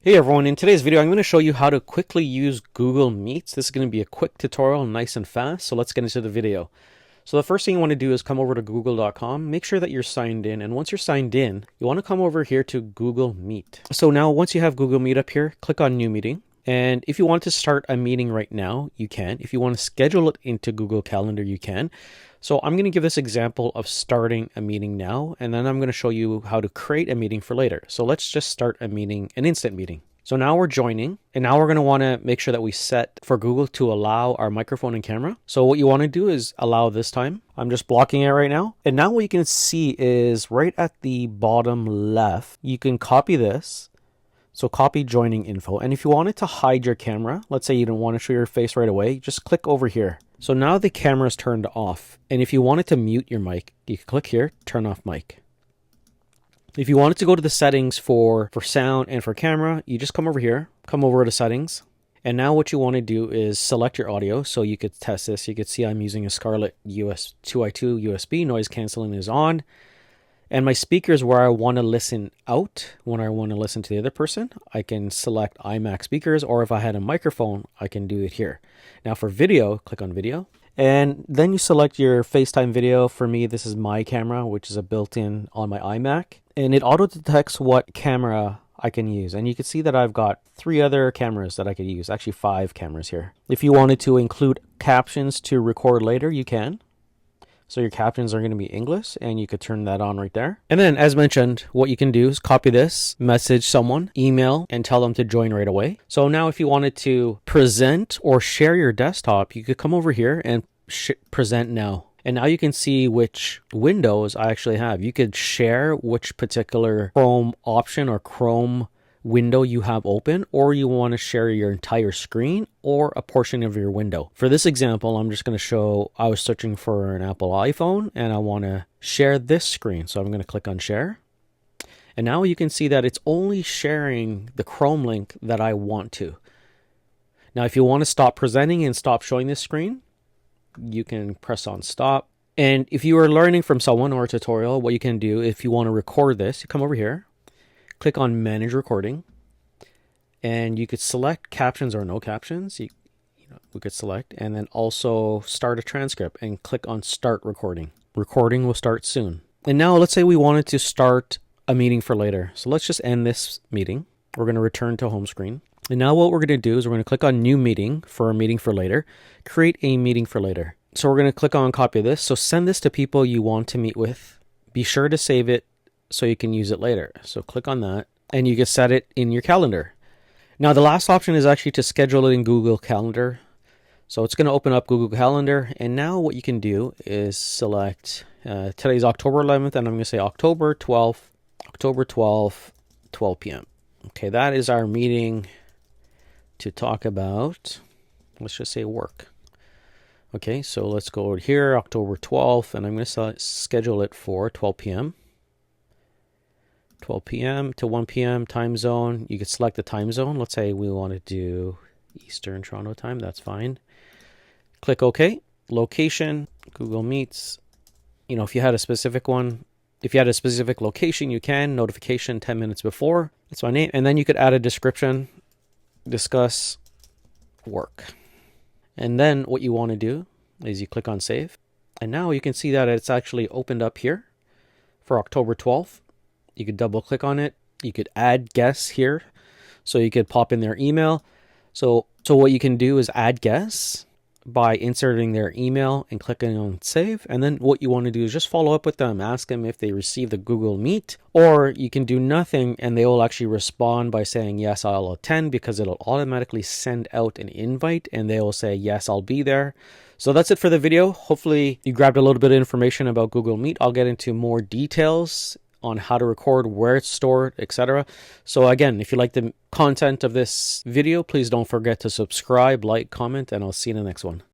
Hey everyone, in today's video I'm going to show you how to quickly use Google Meets. This is going to be a quick tutorial, nice and fast, so let's get into the video. So the first thing you want to do is come over to google.com, make sure that you're signed in, and once you're signed in, you want to come over here to Google Meet. So now once you have Google Meet up here, click on New Meeting. And if you want to start a meeting right now, you can. If you want to schedule it into Google Calendar, you can. So I'm going to give this example of starting a meeting now, and then I'm going to show you how to create a meeting for later. So let's just start a meeting, an instant meeting. So now we're joining, and now we're going to want to make sure that we set for Google to allow our microphone and camera. So what you want to do is allow this time. I'm just blocking it right now. And now what you can see is right at the bottom left, you can copy this. So copy joining info. And if you wanted to hide your camera, let's say you don't want to show your face right away, just click over here. So now the camera is turned off. And if you wanted to mute your mic, you can click here, turn off mic. If you wanted to go to the settings for sound and for camera, you just come over here, come over to settings. And now what you want to do is select your audio. So you could test this. You could see I'm using a Scarlett 2i2 USB. Noise canceling is on. And my speakers where I want to listen out, when I want to listen to the other person, I can select iMac speakers, or if I had a microphone, I can do it here. Now for video, click on video. And then you select your FaceTime video. For me, this is my camera, which is a built-in on my iMac. And it auto-detects what camera I can use. And you can see that I've got 3 other cameras that I could use, actually 5 cameras here. If you wanted to include captions to record later, you can. So your captions are going to be English, and you could turn that on right there. And then as mentioned, what you can do is copy this, message someone, email, and tell them to join right away. So now if you wanted to present or share your desktop, you could come over here and present now. And now you can see which windows I actually have. You could share which particular Chrome option or Chrome window you have open, or you want to share your entire screen or a portion of your window. For this example, I'm just going to show I was searching for an Apple iPhone and I want to share this screen. So I'm going to click on share. And now you can see that it's only sharing the Chrome link that I want to. Now, if you want to stop presenting and stop showing this screen, you can press on stop. And if you are learning from someone or a tutorial, what you can do, if you want to record this, you come over here, click on manage recording, and you could select captions or no captions. We could select, and then also start a transcript and click on start recording. Recording will start soon. And now let's say we wanted to start a meeting for later. So let's just end this meeting. We're going to return to home screen. And now what we're going to do is we're going to click on new meeting for a meeting for later, create a meeting for later. So we're going to click on copy this. So send this to people you want to meet with. Be sure to save it so you can use it later. So click on that and you can set it in your calendar. Now the last option is actually to schedule it in Google Calendar. So it's going to open up Google Calendar, and now what you can do is select today's October 11th, and I'm going to say October 12th, 12 p.m. Okay, that is our meeting to talk about, let's just say work. Okay, so let's go over here, October 12th, and I'm going to schedule it for 12 p.m. 12 p.m. to 1 p.m. time zone. You could select the time zone. Let's say we want to do Eastern Toronto time. That's fine. Click OK. Location, Google Meets. If you had a specific one, if you had a specific location, you can. Notification 10 minutes before. That's my name. And then you could add a description. Discuss work. And then what you want to do is you click on save. And now you can see that it's actually opened up here for October 12th. You could double click on it. You could add guests here. So you could pop in their email. So what you can do is add guests by inserting their email and clicking on save. And then what you want to do is just follow up with them. Ask them if they received the Google Meet, or you can do nothing and they will actually respond by saying, yes, I'll attend, because it'll automatically send out an invite and they will say, yes, I'll be there. So that's it for the video. Hopefully you grabbed a little bit of information about Google Meet. I'll get into more details on how to record, where it's stored, etc. So again, if you like the content of this video, please don't forget to subscribe, like, comment, and I'll see you in the next one.